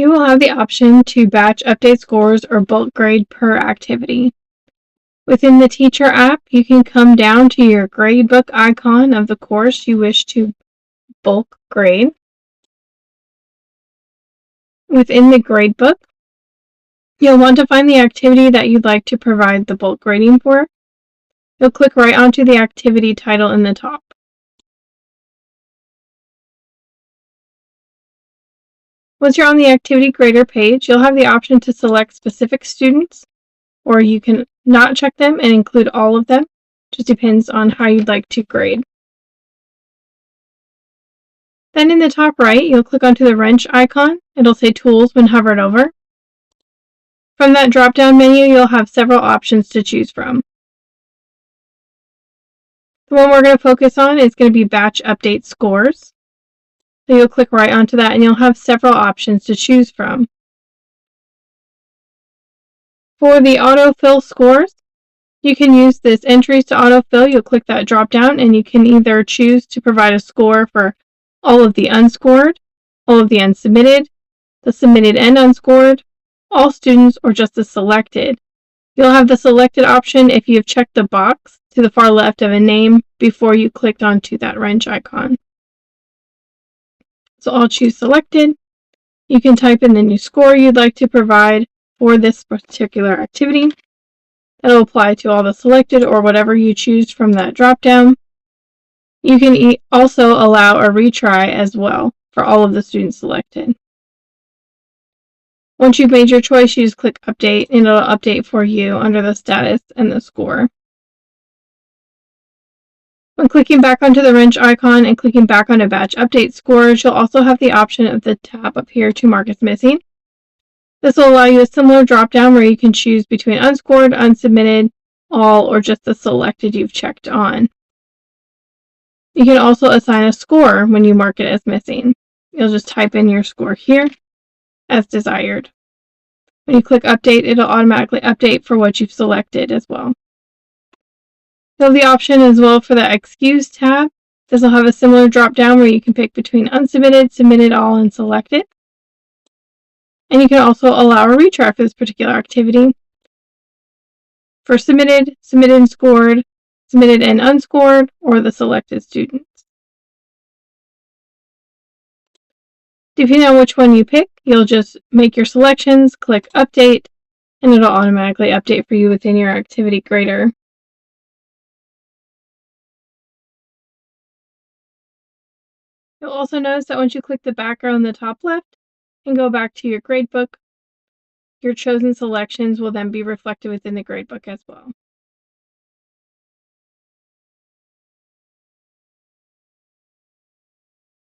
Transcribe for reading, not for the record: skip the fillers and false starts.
You will have the option to batch update scores or bulk grade per activity. Within the Teacher app, you can come down to your gradebook icon of the course you wish to bulk grade. Within the gradebook, you'll want to find the activity that you'd like to provide the bulk grading for. You'll click right onto the activity title in the top. Once you're on the activity grader page, you'll have the option to select specific students, or you can not check them and include all of them. Just depends on how you'd like to grade. Then in the top right, you'll click onto the wrench icon. It'll say Tools when hovered over. From that drop-down menu, you'll have several options to choose from. The one we're going to focus on is going to be Batch Update Scores. So you'll click right onto that and you'll have several options to choose from. For the autofill scores, you can use this entries to autofill. You'll click that drop down and you can either choose to provide a score for all of the unscored, all of the unsubmitted, the submitted and unscored, all students, or just the selected. You'll have the selected option if you've checked the box to the far left of a name before you clicked onto that wrench icon. So I'll choose selected. You can type in the new score you'd like to provide for this particular activity. That'll apply to all the selected or whatever you choose from that drop-down. You can also allow a retry as well for all of the students selected. Once you've made your choice, you just click Update and it'll update for you under the status and the score. When clicking back onto the wrench icon and clicking back on a Batch Update Scores, you'll also have the option of the tab up here to mark as missing. This will allow you a similar drop-down where you can choose between unscored, unsubmitted, all, or just the selected you've checked on. You can also assign a score when you mark it as missing. You'll just type in your score here as desired. When you click Update, it'll automatically update for what you've selected as well. You have the option as well for the Excuse tab. This will have a similar drop-down where you can pick between unsubmitted, submitted, all, and selected. And you can also allow a retry for this particular activity for submitted, submitted and scored, submitted and unscored, or the selected students. Depending on which one you pick, you'll just make your selections, click Update, and it'll automatically update for you within your activity grader. You'll also notice that once you click the background in the top left and go back to your gradebook, your chosen selections will then be reflected within the gradebook as well.